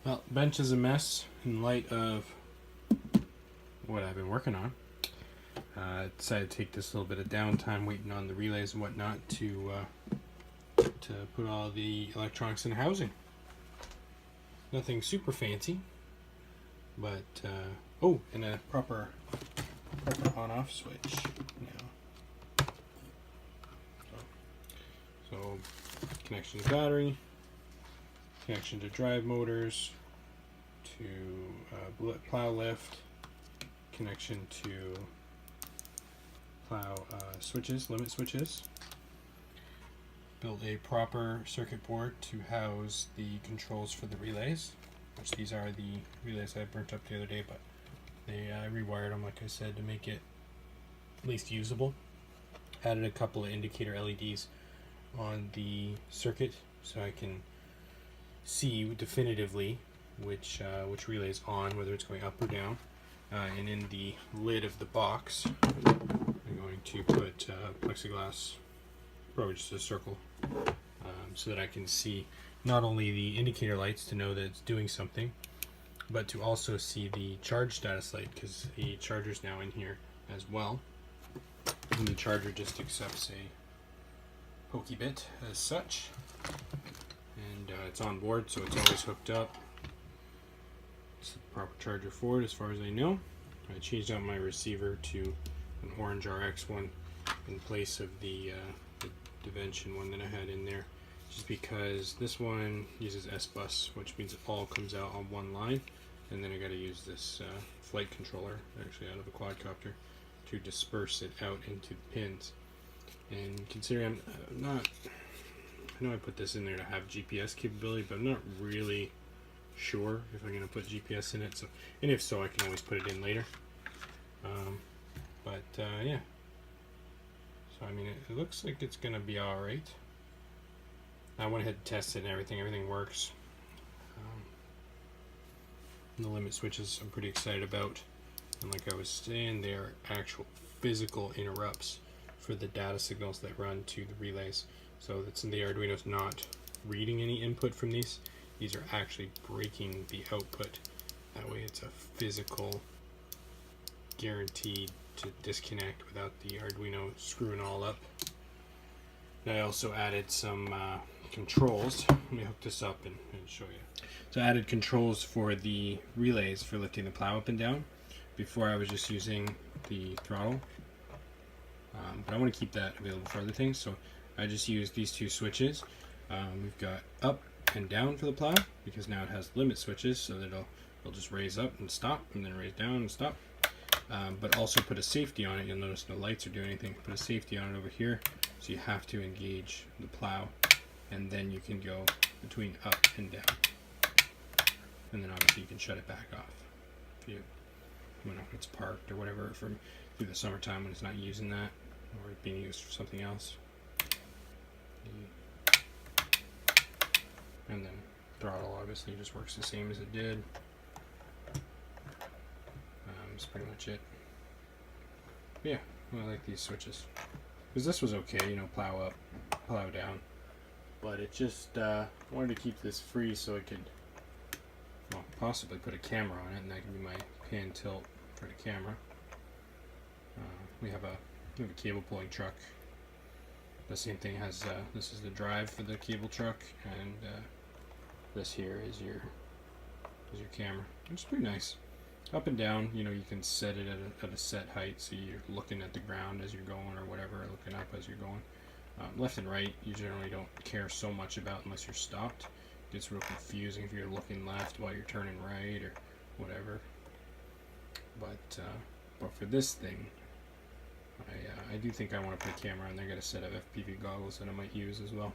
Well, bench is a mess in light of what I've been working on. I decided to take this little bit of downtime waiting on the relays and whatnot to put all the electronics in housing. Nothing super fancy, but oh, and a proper on-off switch now. So connection to battery, connection to drive motors, to plow lift, connection to plow switches, limit switches. Built a proper circuit board to house the controls for the relays, which these are the relays I burnt up the other day, but I rewired them, like I said, to make it at least usable. Added a couple of indicator LEDs on the circuit so I can see definitively which relay is on, whether it's going up or down. And in the lid of the box, I'm going to put plexiglass, probably just a circle, so that I can see not only the indicator lights to know that it's doing something, but to also see the charge status light, because the charger's now in here as well. And the charger just accepts a pokey bit as such, and it's on board, so it's always hooked up. It's the proper charger for it as far as I know. I changed out my receiver to an orange RX one in place of the Dimension one that I had in there, just because this one uses S-Bus, which means it all comes out on one line, and then I got to use this flight controller, actually out of a quadcopter, to disperse it out into the pins. And considering I'm not, I know I put this in there to have GPS capability, but I'm not really sure if I'm going to put GPS in it. So, and if so, I can always put it in later. Yeah. So I mean, it looks like it's going to be all right. I went ahead and tested and everything works. The limit switches I'm pretty excited about, and like I was saying, they are actual physical interrupts for the data signals that run to the relays. So that's in the Arduino's not reading any input from these. These are actually breaking the output. That way it's a physical guaranteed to disconnect without the Arduino screwing all up. And I also added some controls. Let me hook this up and show you. So I added controls for the relays for lifting the plow up and down. Before I was just using the throttle. But I want to keep that available for other things, so I just used these two switches. We've got up and down for the plow, because now it has limit switches, so that it'll just raise up and stop, and then raise down and stop. But also put a safety on it. You'll notice no lights or do anything. Put a safety on it over here, so you have to engage the plow, and then you can go between up and down. And then obviously you can shut it back off if when it's parked or whatever through the summertime when it's not using that, or being used for something else. And then throttle obviously just works the same as it did. That's pretty much it. But yeah, I like these switches, because this was okay, plow up, plow down, but it just wanted to keep this free so I could, well, possibly put a camera on it, and that can be my pan tilt for the camera. We have a cable pulling truck. The same thing has this is the drive for the cable truck, and this here is your camera. It's pretty nice. Up and down, you can set it at a set height, so you're looking at the ground as you're going, or whatever, looking up as you're going. Left and right, you generally don't care so much about unless you're stopped. It gets real confusing if you're looking left while you're turning right or whatever. But for this thing, I do think I want to put a camera on there. I got a set of FPV goggles that I might use as well,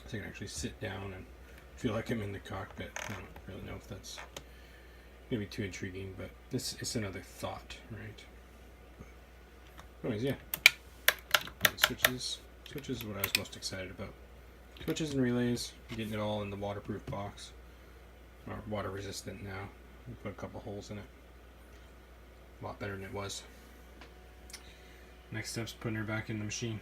so I can actually sit down and feel like I'm in the cockpit. I don't really know if that's maybe too intriguing, but it's another thought, right? But anyways, yeah. Switches is what I was most excited about. Switches and relays, getting it all in the waterproof box, or water resistant now. We put a couple holes in it. A lot better than it was. Next step's putting her back in the machine.